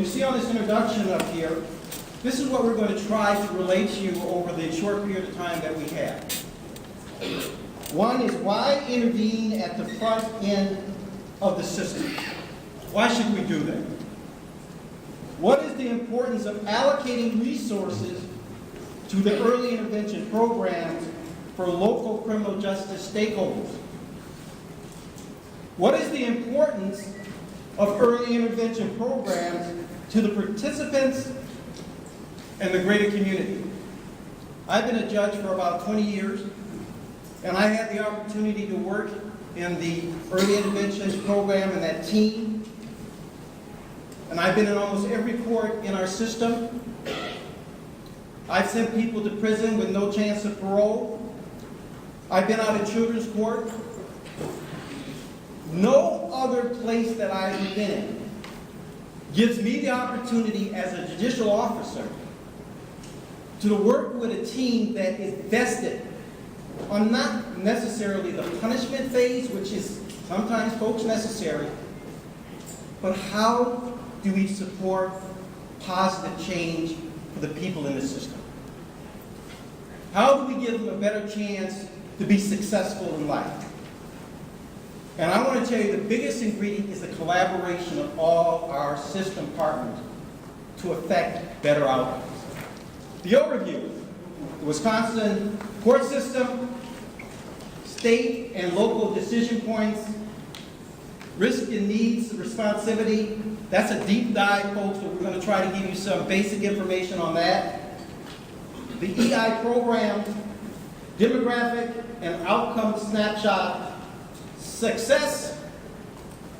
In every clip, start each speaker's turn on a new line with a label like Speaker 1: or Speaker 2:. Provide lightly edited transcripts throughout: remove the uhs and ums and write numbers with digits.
Speaker 1: You see on this introduction up here, this is what we're going to try to relate to you over the short period of time that we have. One is, why intervene at the front end of the system? Why should we do that? What is the importance of allocating resources to the early intervention programs for local criminal justice stakeholders? What is the importance of early intervention programs to the participants and the greater community? I've been a judge for about 20 years, and I had the opportunity to work in the early intervention program and that team. And I've been in almost every court in our system. I've sent people to prison with no chance of parole. I've been out in children's court. No other place that I've been gives me the opportunity as a judicial officer to work with a team that is vested on not necessarily the punishment phase, which is sometimes, folks, necessary, but how do we support positive change for the people in the system? How do we give them a better chance to be successful in life? And I want to tell you, the biggest ingredient is the collaboration of all our system partners to affect better outcomes. The overview: the Wisconsin court system, state and local decision points, risk and needs, responsivity. That's a deep dive, folks, but we're going to try to give you some basic information on that. The EI program, demographic and outcome snapshot, success,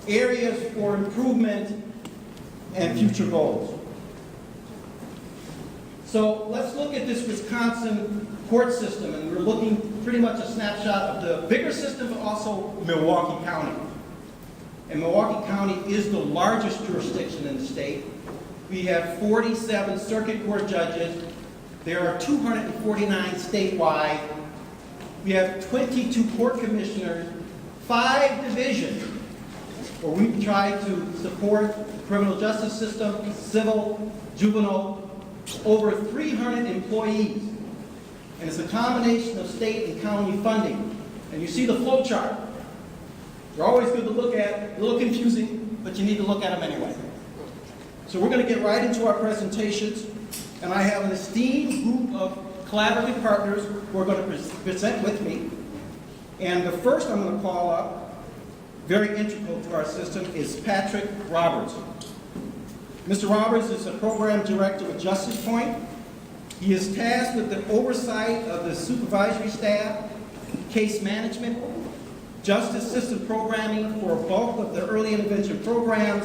Speaker 1: areas for improvement, and future goals. So let's look at this Wisconsin court system, and we're looking pretty much a snapshot of the bigger system, but also Milwaukee County. And Milwaukee County is the largest jurisdiction in the state. We have 47 circuit court judges. There are 249 statewide. We have 22 court commissioners, 5 divisions, where we try to support the criminal justice system, civil, juvenile, over 300 employees. And it's a combination of state and county funding. And you see the flow chart. They're always good to look at, a little confusing, but you need to look at them anyway. So we're going to get right into our presentations, and I have an esteemed group of collaborative partners who are going to present with me. And the first I'm going to call up, very integral to our system, is Patrick Roberts. Mr. Roberts is a program director with Justice Point. He is tasked with the oversight of the supervisory staff, case management, justice system programming for a bulk of the early intervention programs,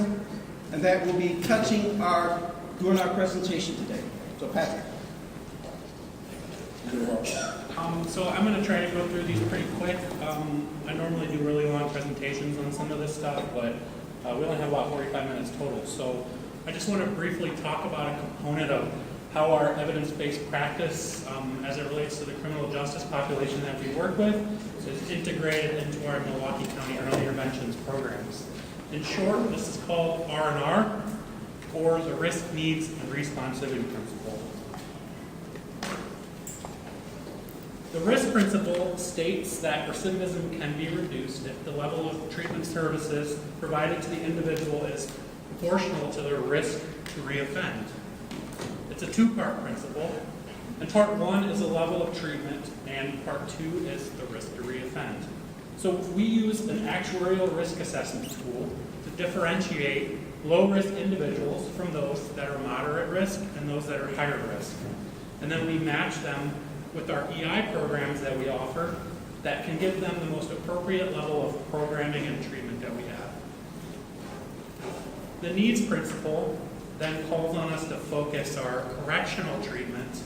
Speaker 1: and that will be touching during our presentation today. So Patrick.
Speaker 2: So I'm going to try to go through these pretty quick. I normally do really long presentations on some of this stuff, but we only have about 45 minutes total. So I just want to briefly talk about a component of how our evidence-based practice, as it relates to the criminal justice population that we work with, is integrated into our Milwaukee County Early Interventions programs. In short, this is called R&R, or the Risk, Needs, and Responsivity Principle. The risk principle states that recidivism can be reduced if the level of treatment services provided to the individual is proportional to their risk to reoffend. It's a two-part principle, and part one is the level of treatment, and part two is the risk to reoffend. So we use an actuarial risk assessment tool to differentiate low-risk individuals from those that are moderate risk and those that are higher risk. And then we match them with our EI programs that we offer that can give them the most appropriate level of programming and treatment that we have. The needs principle then calls on us to focus our correctional treatment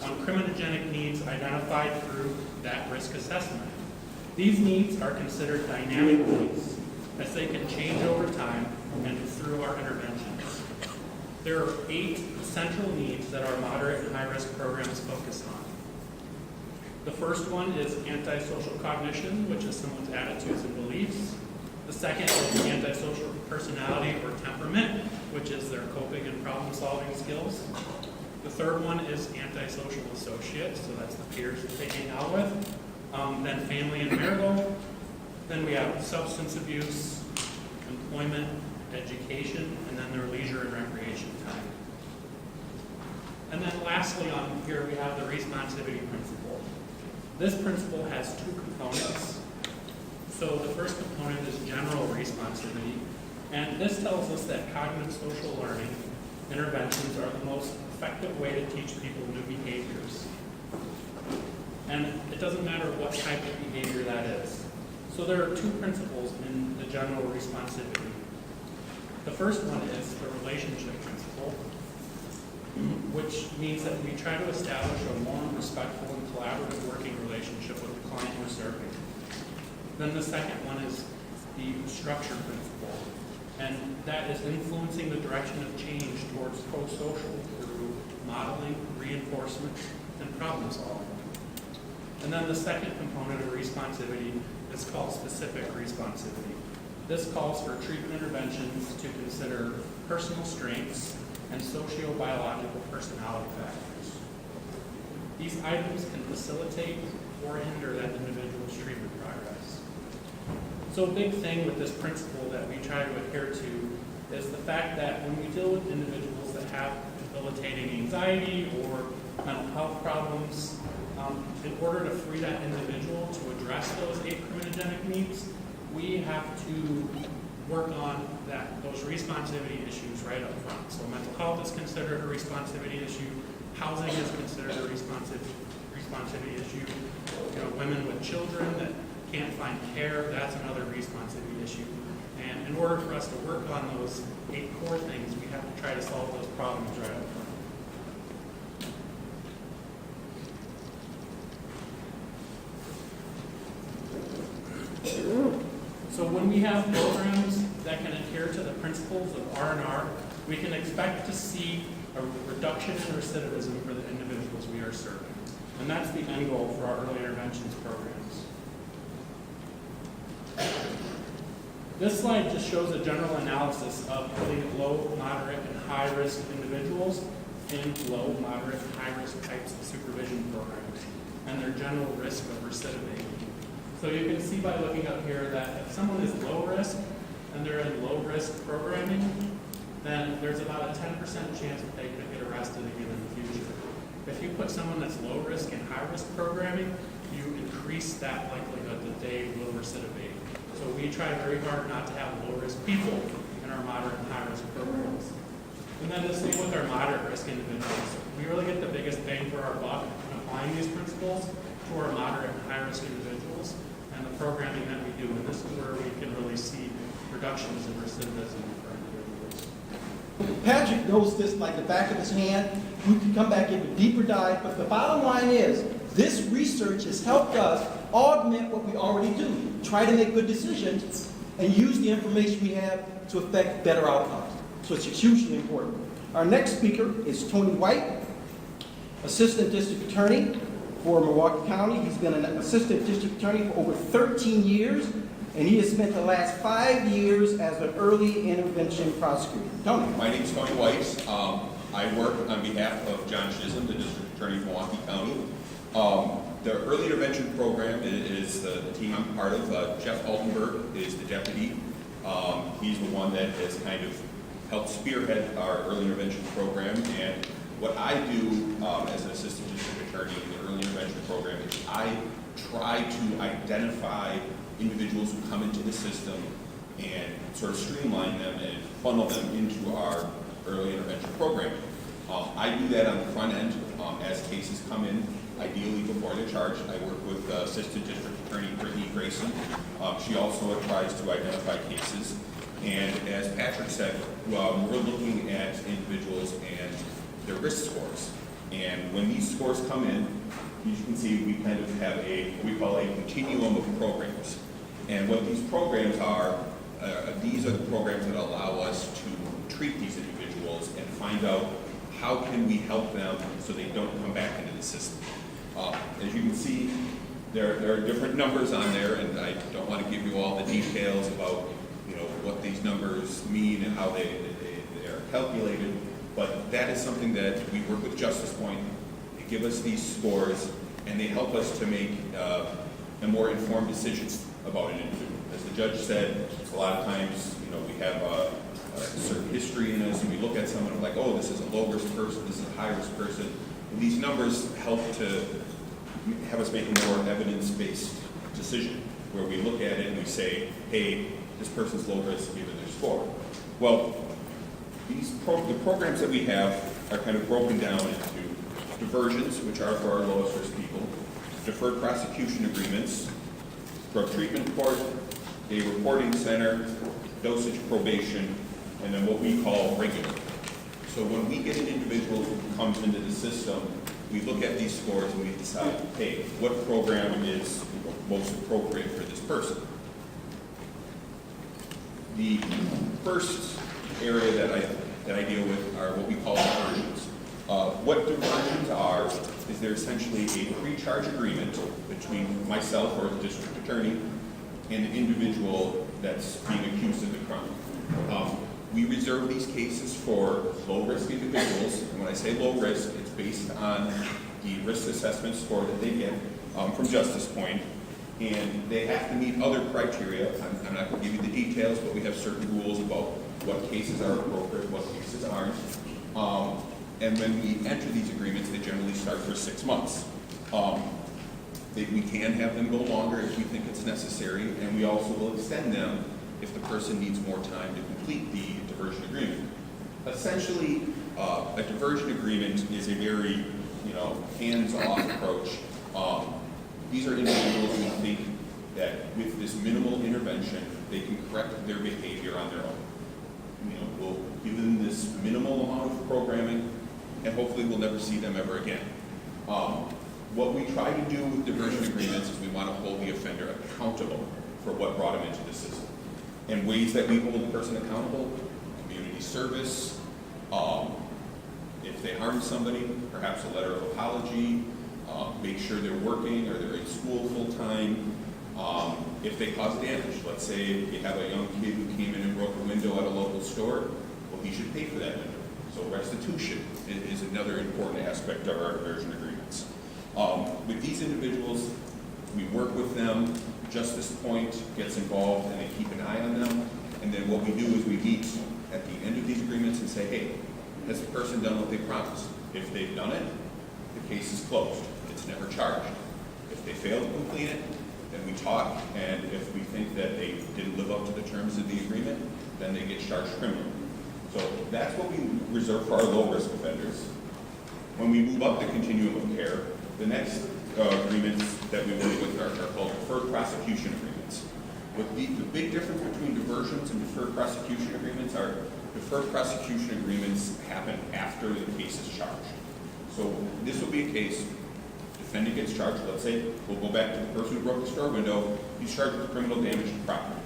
Speaker 2: on criminogenic needs identified through that risk assessment. These needs are considered dynamic needs, as they can change over time and through our interventions. There are 8 central needs that our moderate and high-risk programs focus on. The first one is antisocial cognition, which is someone's attitudes and beliefs. The second is antisocial personality or temperament, which is their coping and problem-solving skills. The third one is antisocial associate, so that's the peers that they hang out with. Then family and marital. Then we have substance abuse, employment, education, and then their leisure and recreation time. And then lastly on here we have the responsivity principle. This principle has two components. So the first component is general responsivity, and this tells us that cognitive social learning interventions are the most effective way to teach people new behaviors. And it doesn't matter what type of behavior that is. So there are two principles in the general responsivity. The first one is the relationship principle, which means that we try to establish a warm, respectful, and collaborative working relationship with the client we're serving. Then the second one is the structure principle, and that is influencing the direction of change towards pro-social through modeling, reinforcement, and problem solving. And then the second component of responsivity is called specific responsivity. This calls for treatment interventions to consider personal strengths and socio-biological personality factors. These items can facilitate or hinder that individual's treatment progress. So a big thing with this principle that we try to adhere to is the fact that when we deal with individuals that have debilitating anxiety or mental health problems, in order to free that individual to address those 8 criminogenic needs, we have to work on those responsivity issues right up front. So mental health is considered a responsivity issue, housing is considered a responsivity issue. Women with children that can't find care, that's another responsivity issue. And in order for us to work on those 8 core things, we have to try to solve those problems right up front. So when we have programs that can adhere to the principles of R&R, we can expect to see a reduction in recidivism for the individuals we are serving. And that's the end goal for our early interventions programs. This slide just shows a general analysis of the low, moderate, and high-risk individuals in low, moderate, and high-risk types of supervision programs and their general risk of recidivating. So you can see by looking up here that if someone is low risk and they're in low risk programming, then there's about a 10% chance that they could get arrested again in the future. If you put someone that's low risk and high risk programming, you increase that likelihood that they will recidivate. So we try very hard not to have low risk people in our moderate and high risk programs. And then the same with our moderate risk individuals. We really get the biggest bang for our buck in applying these principles to our moderate and high risk individuals and the programming that we do. And this is where we can really see reductions in recidivism for individuals.
Speaker 1: Patrick knows this like the back of his hand. We can come back into a deeper dive, but the bottom line is this research has helped us augment what we already do, try to make good decisions, and use the information we have to affect better outcomes. So it's hugely important. Our next speaker is Tony White, Assistant District Attorney for Milwaukee County. He's been an Assistant District Attorney for over 13 years, and he has spent the last 5 years as an early intervention prosecutor. Tony.
Speaker 3: My name is Tony White. I work on behalf of John Chisholm, the District Attorney for Milwaukee County. The early intervention program is the team I'm part of. Jeff Altenberg is the deputy. He's the one that has kind of helped spearhead our early intervention program. And what I do as an assistant district attorney in the early intervention program is I try to identify individuals who come into the system and sort of streamline them and funnel them into our early intervention program. I do that on the front end as cases come in, ideally before they're charged. I work with Assistant District Attorney Brittany Grayson. She also tries to identify cases. And as Patrick said, we're looking at individuals and their risk scores. And when these scores come in, as you can see, we kind of have what we call a continuum of programs. And what these programs are, these are the programs that allow us to treat these individuals and find out how can we help them so they don't come back into the system. As you can see, there are different numbers on there, and I don't want to give you all the details about what these numbers mean and how they're calculated, but that is something that we work with Justice Point. They give us these scores, and they help us to make a more informed decision about an individual. As the judge said, a lot of times, we have a certain history in us, and we look at someone and we're like, oh, this is a low-risk person, this is a high-risk person. And these numbers help to have us make a more evidence-based decision, where we look at it and we say, hey, this person's low risk given their score. Well, the programs that we have are kind of broken down into diversions, which are for our lowest risk people, deferred prosecution agreements, drug treatment court, a reporting center, dosage probation, and then what we call regular. So when we get an individual who comes into the system, we look at these scores and we decide, hey, what program is most appropriate for this person? The first area that I deal with are what we call diversions. What diversions are is they're essentially a pre-charge agreement between myself or the district attorney and the individual that's being accused of the crime. We reserve these cases for low-risk individuals, and when I say low risk, it's based on the risk assessment score that they get from Justice Point, and they have to meet other criteria. I'm not going to give you the details, but we have certain rules about what cases are appropriate, what cases aren't. And when we enter these agreements, they generally start for 6 months. We can have them go longer if we think it's necessary, and we also will extend them if the person needs more time to complete the diversion agreement. Essentially, a diversion agreement is a very, hands-off approach. These are individuals who think that with this minimal intervention, they can correct their behavior on their own. We'll give them this minimal amount of programming, and hopefully we'll never see them ever again. What we try to do with diversion agreements is we want to hold the offender accountable for what brought him into the system. And ways that we hold the person accountable: community service, if they harm somebody, perhaps a letter of apology, make sure they're working or they're in school full time. If they cause damage, let's say you have a young kid who came in and broke a window at a local store, well, he should pay for that window. So restitution is another important aspect of our diversion agreements. With these individuals, we work with them. Justice Point gets involved and they keep an eye on them. And then what we do is we meet at the end of these agreements and say, hey, has the person done what they promised? If they've done it, the case is closed. It's never charged. If they fail to complete it, then we talk, and if we think that they didn't live up to the terms of the agreement, then they get charged criminally. So that's what we reserve for our low-risk offenders. When we move up the continuum of care, the next agreements that we work with are called deferred prosecution agreements. The big difference between diversions and deferred prosecution agreements are deferred prosecution agreements happen after the case is charged. So this will be a case, defendant gets charged, let's say, we'll go back to the person who broke the store window, he's charged with criminal damage to property.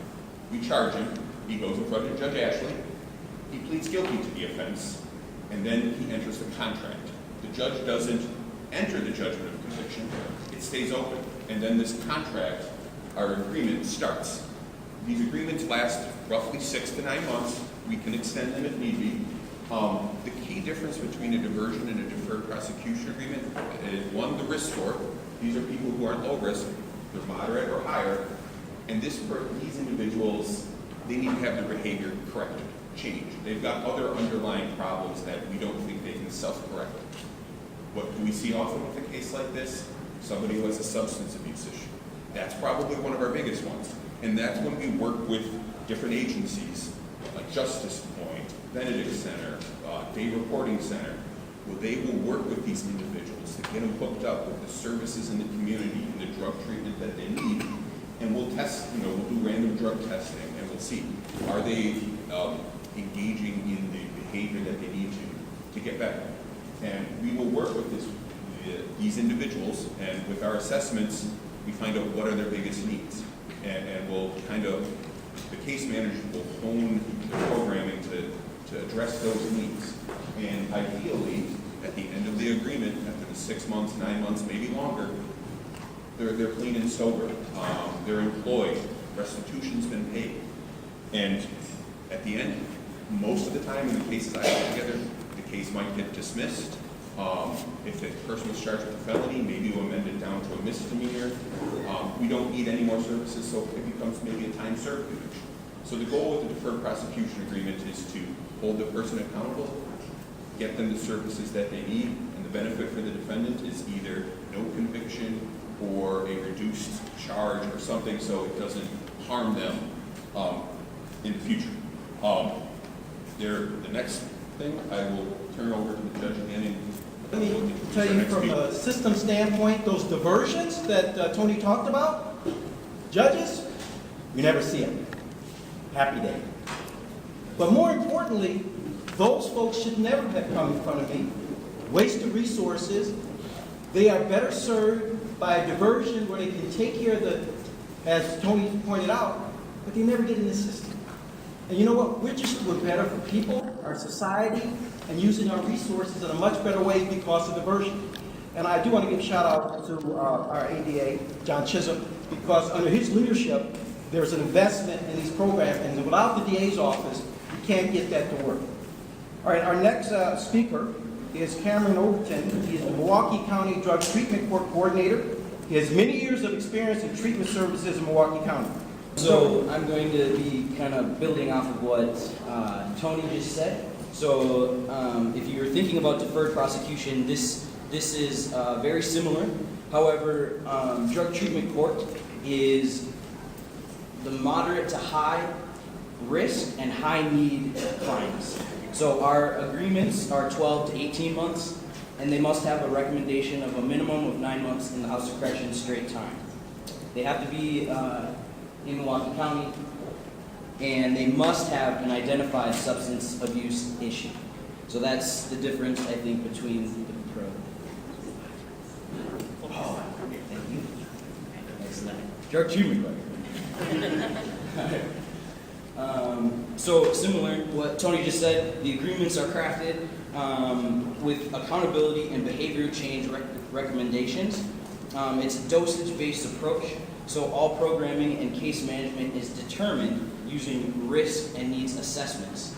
Speaker 3: We charge him, he goes in front of Judge Ashley, he pleads guilty to the offense, and then he enters the contract. The judge doesn't enter the judgment of conviction, it stays open, and then this contract, our agreement, starts. These agreements last roughly 6 to 9 months. We can extend them if need be. The key difference between a diversion and a deferred prosecution agreement is, one, the risk score. These are people who aren't low risk, they're moderate or higher, and these individuals, they need to have their behavior corrected, changed. They've got other underlying problems that we don't think they can self-correct. What do we see often with a case like this? Somebody who has a substance abuse issue. That's probably one of our biggest ones. And that's when we work with different agencies, like Justice Point, Benedict Center, Day Reporting Center, where they will work with these individuals to get them hooked up with the services in the community and the drug treatment that they need. And we'll test, we'll do random drug testing, and we'll see, are they engaging in the behavior that they need to get better. And we will work with these individuals, and with our assessments, we find out what are their biggest needs. And we'll the case manager will hone the programming to address those needs. And ideally, at the end of the agreement, after the 6 months, 9 months, maybe longer, they're clean and sober, they're employed, restitution's been paid. And at the end, Most of the time, in the cases I put together, the case might get dismissed. If the person was charged with a felony, maybe we'll amend it down to a misdemeanor. We don't need any more services, so it becomes maybe a time served conviction. So the goal with the deferred prosecution agreement is to hold the person accountable, get them the services that they need, and the benefit for the defendant is either no conviction or a reduced charge or something so it doesn't harm them in the future. The next thing, I will turn over to the judge again.
Speaker 1: Let me tell you from a system standpoint, those diversions that Tony talked about, judges, you never see them. Happy day. But more importantly, those folks should never have come in front of me. Wasted resources. They are better served by a diversion where they can take care of the, as Tony pointed out, but they never get in the system. And you know what? We're just doing better for people, our society, and using our resources in a much better way because of diversion. And I do want to give a shout out to our ADA, John Chisholm, because under his leadership, there's an investment in these programs, and without the DA's office, you can't get that to work. All right, our next speaker is Cameron Overton. He is the Milwaukee County Drug Treatment Court Coordinator. He has many years of experience in treatment services in Milwaukee County.
Speaker 4: So I'm going to be kind of building off of what Tony just said. So if you're thinking about deferred prosecution, this is very similar. However, drug treatment court is the moderate to high risk and high need crimes. So our agreements are 12 to 18 months, and they must have a recommendation of a minimum of 9 months in the House of Corrections straight time. They have to be in Milwaukee County, and they must have an identified substance abuse issue. So that's the difference, I think, between the pro. Oh, thank you. Excellent. Drug treatment court. So similar to what Tony just said, the agreements are crafted with accountability and behavior change recommendations. It's a dosage-based approach, so all programming and case management is determined using risk and needs assessments.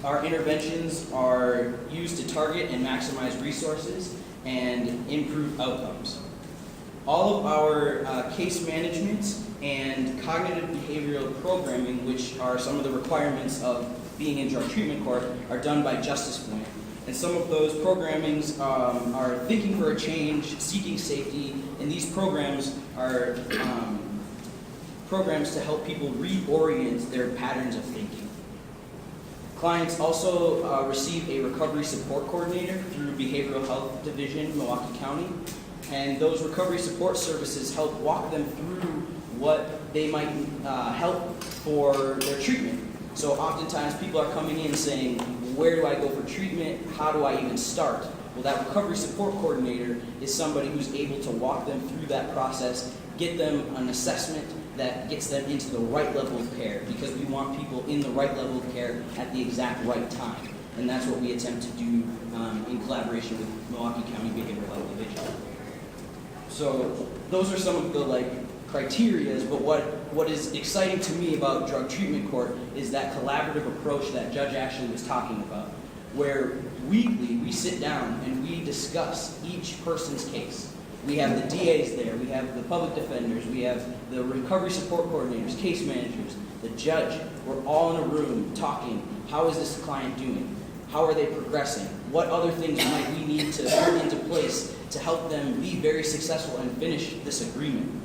Speaker 4: Our interventions are used to target and maximize resources and improve outcomes. All of our case management and cognitive behavioral programming, which are some of the requirements of being in drug treatment court, are done by Justice Point. And some of those programmings are thinking for a change, seeking safety, and these programs are programs to help people reorient their patterns of thinking. Clients also receive a recovery support coordinator through Behavioral Health Division, Milwaukee County, and those recovery support services help walk them through what they might help for their treatment. So oftentimes people are coming in saying, where do I go for treatment? How do I even start? Well, that recovery support coordinator is somebody who's able to walk them through that process, get them an assessment that gets them into the right level of care, because we want people in the right level of care at the exact right time. And that's what we attempt to do in collaboration with Milwaukee County Behavioral Health Division. So those are some of the criterias, but what is exciting to me about drug treatment court is that collaborative approach that Judge Ashley was talking about, where weekly we sit down and we discuss each person's case. We have the DAs there, we have the public defenders, we have the recovery support coordinators, case managers, the judge. We're all in a room talking, how is this client doing? How are they progressing? What other things might we need to put into place to help them be very successful and finish this agreement?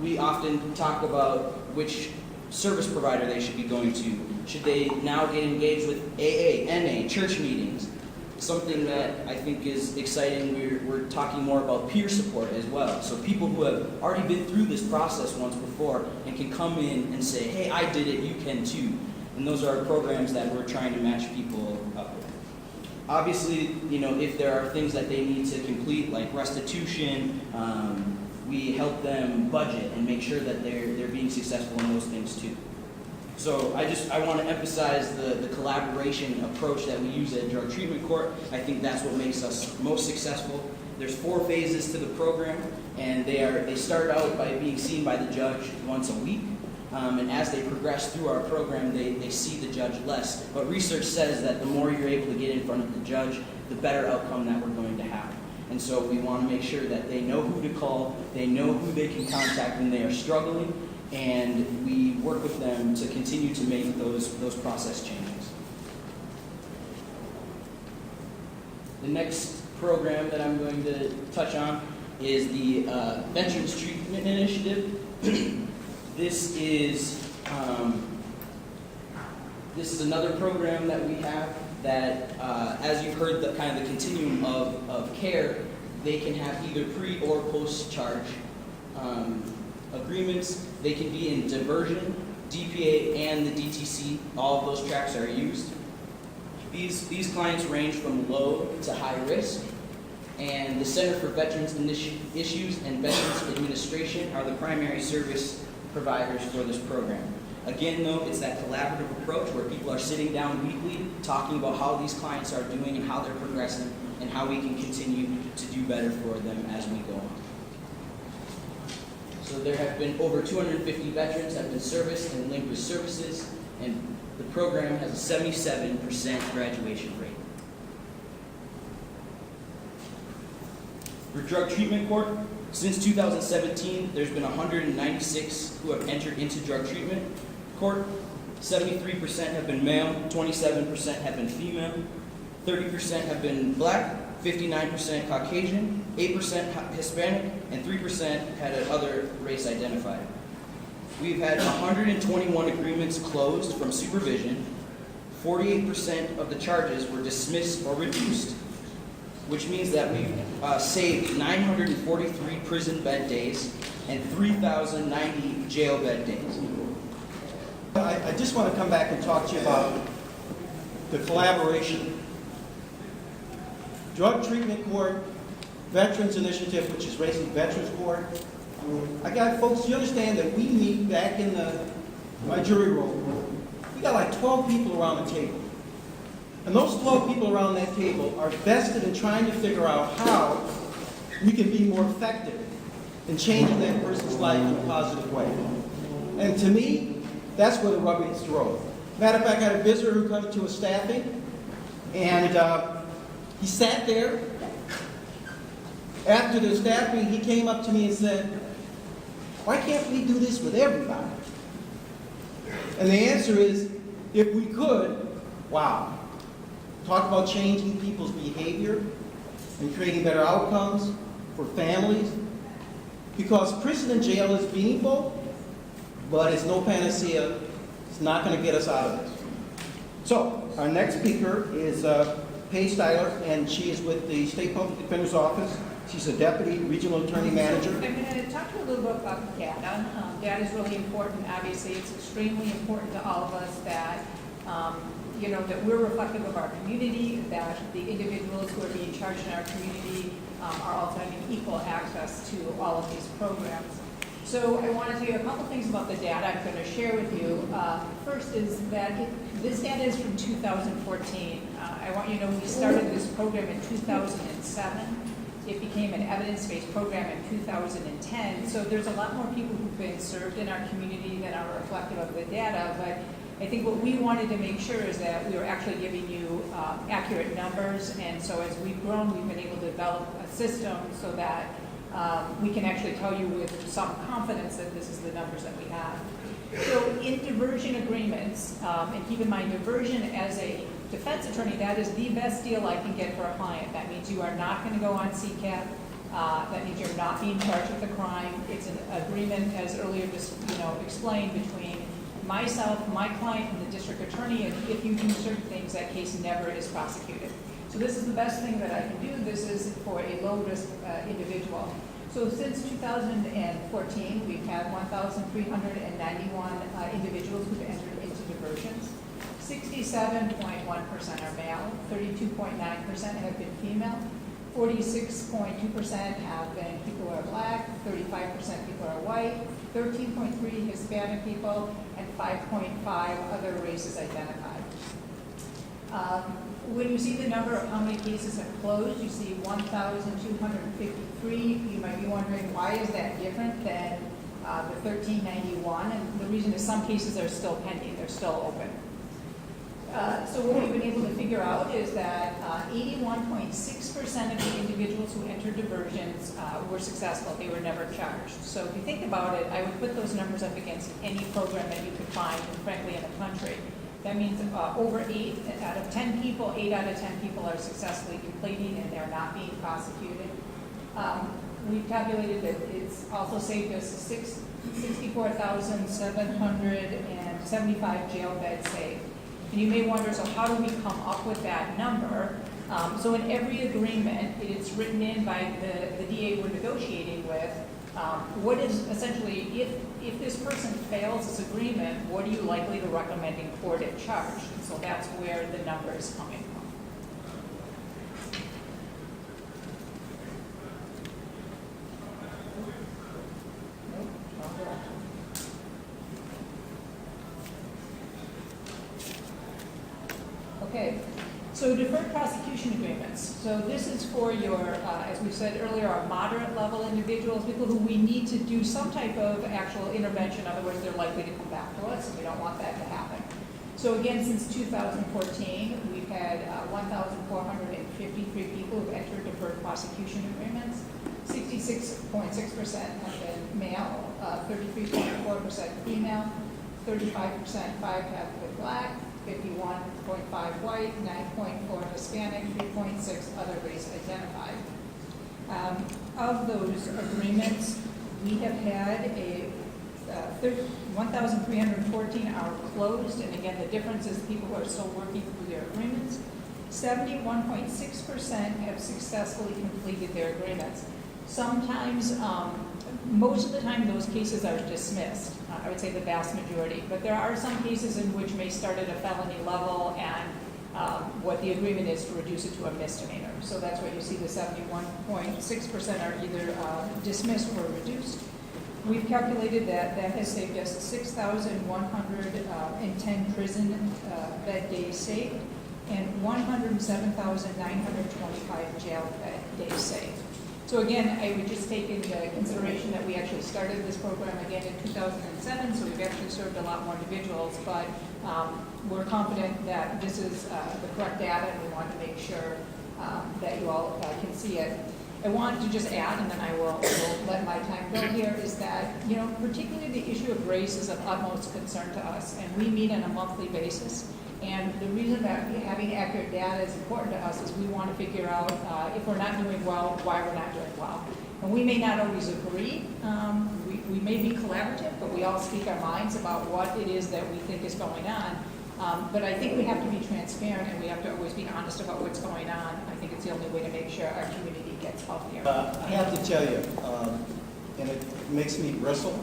Speaker 4: We often talk about which service provider they should be going to. Should they now get engaged with AA, NA, church meetings? Something that I think is exciting, we're talking more about peer support as well. So people who have already been through this process once before and can come in and say, hey, I did it, you can too. And those are programs that we're trying to match people up with. Obviously, if there are things that they need to complete, like restitution, we help them budget and make sure that they're being successful in those things too. So I want to emphasize the collaboration approach that we use at drug treatment court. I think that's what makes us most successful. There's 4 phases to the program, and they start out by being seen by the judge once a week. And as they progress through our program, they see the judge less. But research says that the more you're able to get in front of the judge, the better outcome that we're going to have. And so we want to make sure that they know who to call, they know who they can contact when they are struggling, and we work with them to continue to make those process changes. The next program that I'm going to touch on is the Veterans Treatment Initiative. This is another program that we have that, as you've heard, the kind of the continuum of care, they can have either pre or post-charge agreements. They can be in diversion, DPA, and the DTC. All of those tracks are used. These clients range from low to high risk, and the Center for Veterans Issues and Veterans Administration are the primary service providers for this program. Again, though, it's that collaborative approach where people are sitting down weekly talking about how these clients are doing and how they're progressing and how we can continue to do better for them as we go on. So there have been over 250 veterans have been serviced and linked with services, and the program has a 77% graduation rate. For drug treatment court, since 2017, there's been 196 who have entered into drug treatment court. 73% have been male, 27% have been female, 30% have been black, 59% Caucasian, 8% Hispanic, and 3% had another race identified. We've had 121 agreements closed from supervision. 48% of the charges were dismissed or reduced, which means that we've saved 943 prison bed days and 3,090 jail bed days.
Speaker 1: I just want to come back and talk to you about the collaboration. Drug Treatment Court, Veterans Initiative, which is raising Veterans Court. I got folks, you understand that we meet back in my jury room. We got like 12 people around the table. And those 12 people around that table are vested in trying to figure out how we can be more effective in changing that person's life in a positive way. And to me, that's where the rubber hits the road. Matter of fact, I had a visitor who comes to a staffing, and he sat there. After the staffing, he came up to me and said, "Why can't we do this with everybody?" And the answer is, if we could, wow. Talk about changing people's behavior and creating better outcomes for families. Because prison and jail is meaningful, but it's no panacea. It's not going to get us out of this. So, our next speaker is Paige Styler, and she is with the State Public Defender's Office. She's a Deputy Regional Attorney Manager.
Speaker 5: I'm going to talk to you a little bit about data. Data is really important. Obviously, it's extremely important to all of us that that we're reflective of our community, that the individuals who are being charged in our community are also having equal access to all of these programs. So I want to tell you a couple things about the data I'm going to share with you. First is that this data is from 2014. I want you to know we started this program in 2007. It became an evidence-based program in 2010. So there's a lot more people who've been served in our community that are reflective of the data. But I think what we wanted to make sure is that we were actually giving you accurate numbers. And so as we've grown, we've been able to develop a system so that we can actually tell you with some confidence that this is the numbers that we have. So in diversion agreements, and keep in mind diversion as a defense attorney, that is the best deal I can get for a client. That means you are not going to go on CCAP. That means you're not being charged with a crime. It's an agreement, as earlier explained, between myself, my client, and the district attorney, and if you do certain things, that case never is prosecuted. So this is the best thing that I can do. This is for a low-risk individual. So since 2014, we've had 1,391 individuals who've entered into diversions. 67.1% are male, 32.9% have been female, 46.2% have been people who are black, 35% people are white, 13.3 Hispanic people, and 5.5 other races identified. When you see the number of how many cases have closed, you see 1,253. You might be wondering, why is that different than the 1391, and the reason is some cases are still pending, they're still open. So what we've been able to figure out is that 81.6% of the individuals who entered diversions were successful. They were never charged. So if you think about it, I would put those numbers up against any program that you could find, frankly, in the country. That means over 8 out of 10 people, 8 out of 10 people are successfully completing and they're not being prosecuted. We've calculated that it's also saved us 64,775 jail beds saved. And you may wonder, so how do we come up with that number? So in every agreement, it's written in by the DA we're negotiating with, what is essentially, if this person fails this agreement, what are you likely to recommend in court and charge? And so that's where the number is coming from. Nope, wrong direction. Okay, so deferred prosecution agreements. So this is for your, as we said earlier, our moderate level individuals, people who we need to do some type of actual intervention. In other words, they're likely to come back to us, and we don't want that to happen. So again, since 2014, we've had 1,453 people who've entered deferred prosecution agreements. 66.6% have been male, 33.4% female, 35% have been black, 51.5 white, 9.4 Hispanic, 3.6 other race identified. Of those agreements, we have had 1,314 are closed, and again, the difference is people who are still working through their agreements. 71.6% have successfully completed their agreements. Sometimes, most of the time, those cases are dismissed. I would say the vast majority. But there are some cases in which may start at a felony level, and what the agreement is to reduce it to a misdemeanor. So that's why you see the 71.6% are either dismissed or reduced. We've calculated that that has saved us 6,110 prison bed days saved and 107,925 jail bed days saved. So again, I would just take into consideration that we actually started this program again in 2007, so we've actually served a lot more individuals, but we're confident that this is the correct data, and we want to make sure that you all can see it. I want to just add, and then I will let my time go here, is that, you know, particularly the issue of race is of utmost concern to us, and we meet on a monthly basis. And the reason that having accurate data is important to us is we want to figure out if we're not doing well, why we're not doing well. And we may not always agree. We may be collaborative, but we all speak our minds about what it is that we think is going on. But I think we have to be transparent, and we have to always be honest about what's going on. I think it's the only way to make sure our community gets healthier.
Speaker 1: I have to tell you, and it makes me bristle,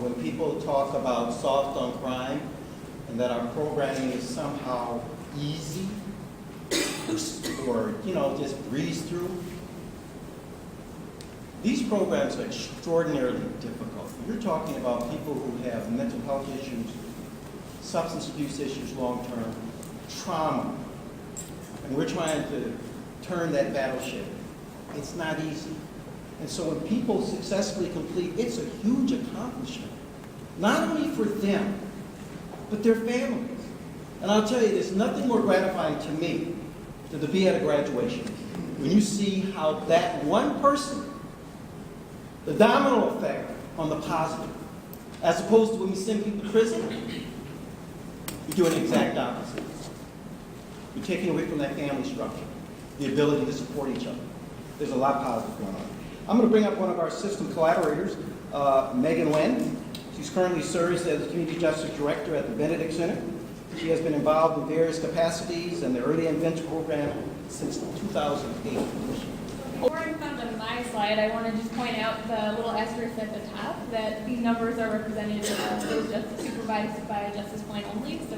Speaker 1: when people talk about soft on crime, and that our programming is somehow easy or, you know, just breeze through. These programs are extraordinarily difficult. You're talking about people who have mental health issues, substance abuse issues long-term, trauma, and we're trying to turn that battleship. It's not easy. And so when people successfully complete, it's a huge accomplishment, not only for them, but their families. And I'll tell you, there's nothing more gratifying to me than to be at a graduation when you see how that one person, the domino effect on the positive, as opposed to when we send people to prison, you're doing the exact opposite. You're taking away from that family structure, the ability to support each other. There's a lot positive going on. I'm going to bring up one of our system collaborators, Megan Wen. She currently serves as Community Justice Director at the Benedict Center. She has been involved in various capacities in the Early Intervention Program since 2008.
Speaker 6: Before I found on my slide, I want to just point out the little asterisk at the top that these numbers are represented as justice supervised by a justice point only. So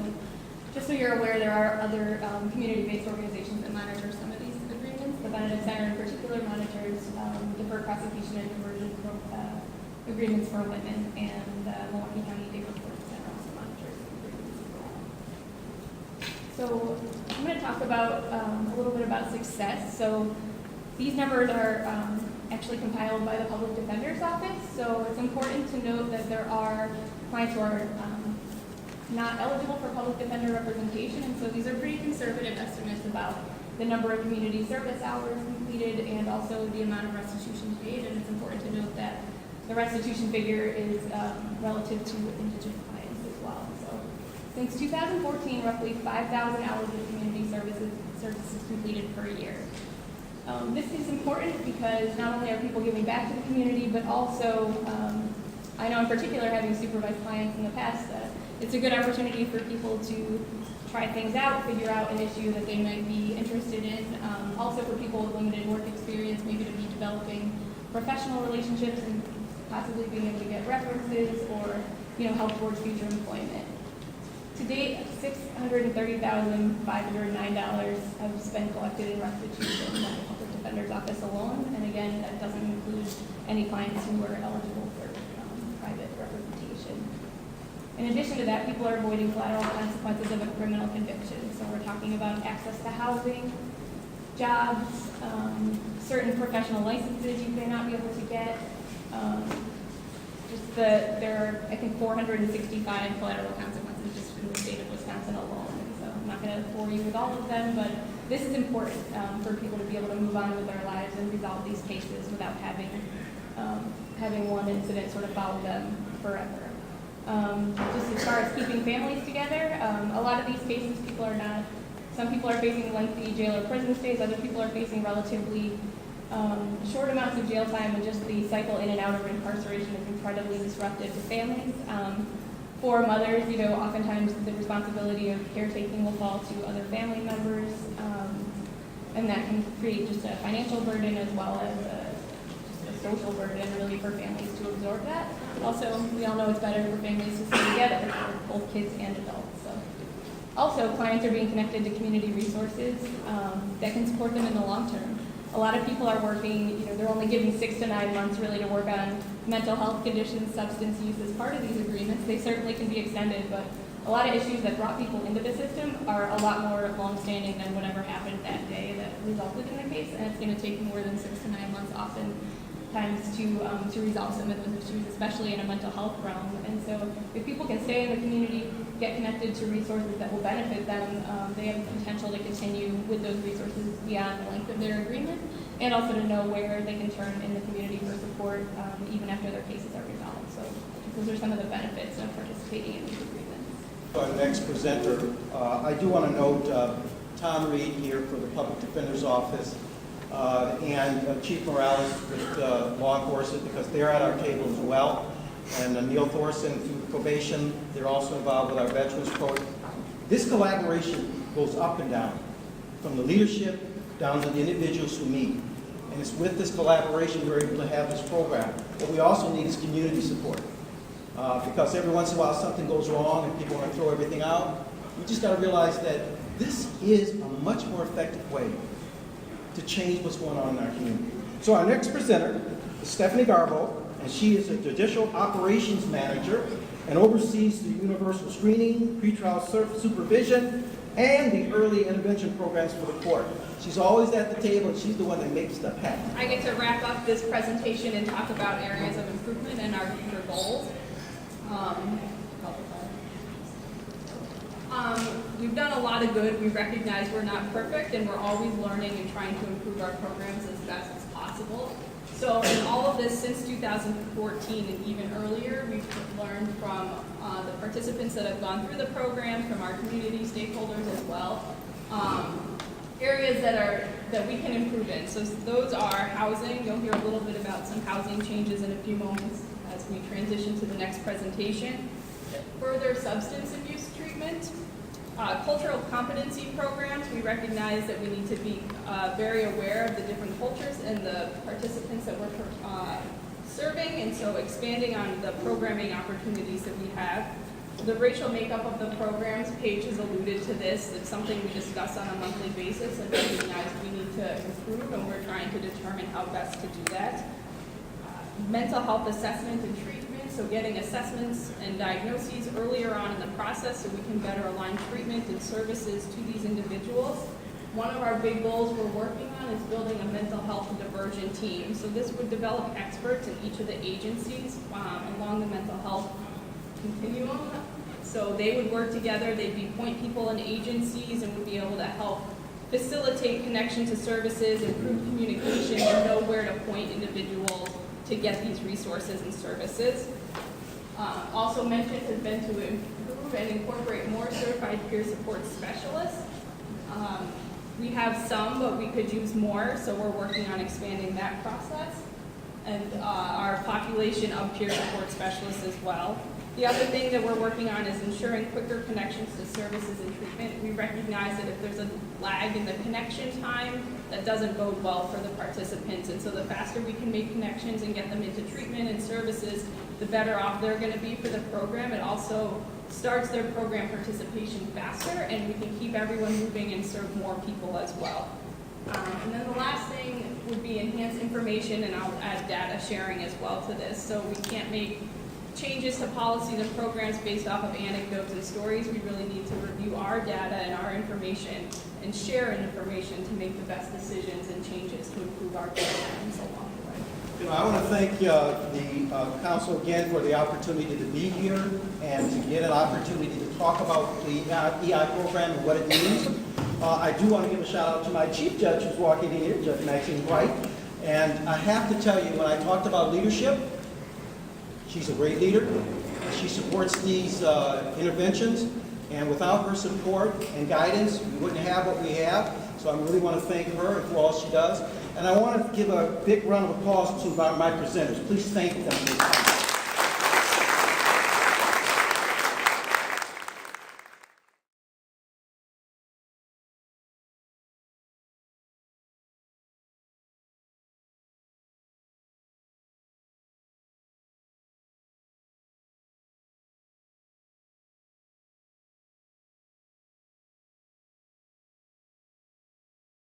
Speaker 6: just so you're aware, there are other community-based organizations that monitor some of these agreements. The Benedict Center in particular monitors deferred prosecution and diversion agreements for women, and Milwaukee County Diversion Center also monitors agreements as well. So I'm going to talk about a little bit about success. So these numbers are actually compiled by the Public Defender's Office. So it's important to note that there are clients who are not eligible for public defender representation, and so these are pretty conservative estimates about the number of community service hours completed and also the amount of restitution paid. And it's important to note that the restitution figure is relative to indigent clients as well. So since 2014, roughly 5,000 hours of community services completed per year. This is important because not only are people giving back to the community, but also, I know in particular, having supervised clients in the past, it's a good opportunity for people to try things out, figure out an issue that they might be interested in. Also for people with limited work experience, maybe to be developing professional relationships and possibly being able to get references or, help towards future employment. To date, $630,509 have been collected in restitution by the Public Defender's Office alone. And again, that doesn't include any clients who are eligible for private representation. In addition to that, people are avoiding collateral consequences of a criminal conviction. So we're talking about access to housing, jobs, certain professional licenses you may not be able to get. There are, I think, 465 collateral consequences just in the state of Wisconsin alone. So I'm not going to bore you with all of them, but this is important for people to be able to move on with their lives and resolve these cases without having one incident sort of follow them forever. Just as far as keeping families together, a lot of these cases, some people are facing lengthy jail or prison stays, other people are facing relatively short amounts of jail time, and just the cycle in and out of incarceration is incredibly disruptive to families. For mothers, oftentimes the responsibility of caretaking will fall to other family members, and that can create just a financial burden as well as a social burden really for families to absorb that. Also, we all know it's better for families to stay together, for both kids and adults. So, also, clients are being connected to community resources that can support them in the long term. A lot of people are working, they're only given 6 to 9 months really to work on mental health conditions, substance use as part of these agreements. They certainly can be extended, but a lot of issues that brought people into the system are a lot more long-standing than whatever happened that day that resulted in the case, and it's going to take more than 6 to 9 months oftentimes to resolve some of those issues, especially in a mental health realm. And so if people can stay in the community, get connected to resources that will benefit them, they have the potential to continue with those resources beyond the length of their agreement, and also to know where they can turn in the community for support even after their cases are resolved. So those are some of the benefits of participating in these agreements.
Speaker 1: Our next presenter, I do want to note Tom Reed here for the Public Defender's Office and Chief Morales with law enforcement, because they're at our table as well. And Neil Thorson through probation, they're also involved with our Veterans Code. This collaboration goes up and down, from the leadership down to the individuals who meet. And it's with this collaboration we're able to have this program. What we also need is community support. Because every once in a while something goes wrong and people want to throw everything out. We just got to realize that this is a much more effective way to change what's going on in our community. So our next presenter is Stephanie Garbo, and she is a Judicial Operations Manager and oversees the universal screening, pretrial supervision, and the early intervention programs for the court. She's always at the table, and she's the one that makes stuff happen.
Speaker 5: I get to wrap up this presentation and talk about areas of improvement and our future goals. We've done a lot of good. We recognize we're not perfect, and we're always learning and trying to improve our programs as best as possible. So in all of this since 2014 and even earlier, we've learned from the participants that have gone through the program, from our community stakeholders as well, areas that we can improve in. So those are housing. You'll hear a little bit about some housing changes in a few moments as we transition to the next presentation. Further substance abuse treatment. Cultural competency programs. We recognize that we need to be very aware of the different cultures and the participants that we're serving, and so expanding on the programming opportunities that we have. The racial makeup of the programs, Paige has alluded to this. It's something we discuss on a monthly basis and recognize we need to improve, and we're trying to determine how best to do that. Mental health assessment and treatment, so getting assessments and diagnoses earlier on in the process so we can better align treatment and services to these individuals.
Speaker 6: One of our big goals we're working on is building a mental health and diversion team. So this would develop experts in each of the agencies along the mental health continuum. So they would work together, they'd be point people in agencies and would be able to help facilitate connection to services, improve communication, and know where to point individuals to get these resources and services. Also mentioned has been to improve and incorporate more certified peer support specialists. We have some, but we could use more, so we're working on expanding that process. And our population of peer support specialists as well. The other thing that we're working on is ensuring quicker connections to services and treatment. We recognize that if there's a lag in the connection time, that doesn't bode well for the participants. And so the faster we can make connections and get them into treatment and services, the better off they're going to be for the program. It also starts their program participation faster, and we can keep everyone moving and serve more people as well. And then the last thing would be enhanced information, and I'll add data sharing as well to this. So we can't make changes to policies and programs based off of anecdotes and stories. We really need to review our data and our information and share information to make the best decisions and changes to improve our programs along the way.
Speaker 1: You know, I want to thank the council again for the opportunity to be here and to get an opportunity to talk about the EI program and what it means. I do want to give a shout out to my chief judge who's walking in here, Judge Maxine White. And I have to tell you, when I talked about leadership, she's a great leader. She supports these interventions. And without her support and guidance, we wouldn't have what we have. So I really want to thank her for all she does. And I want to give a big round of applause to my presenters. Please thank them.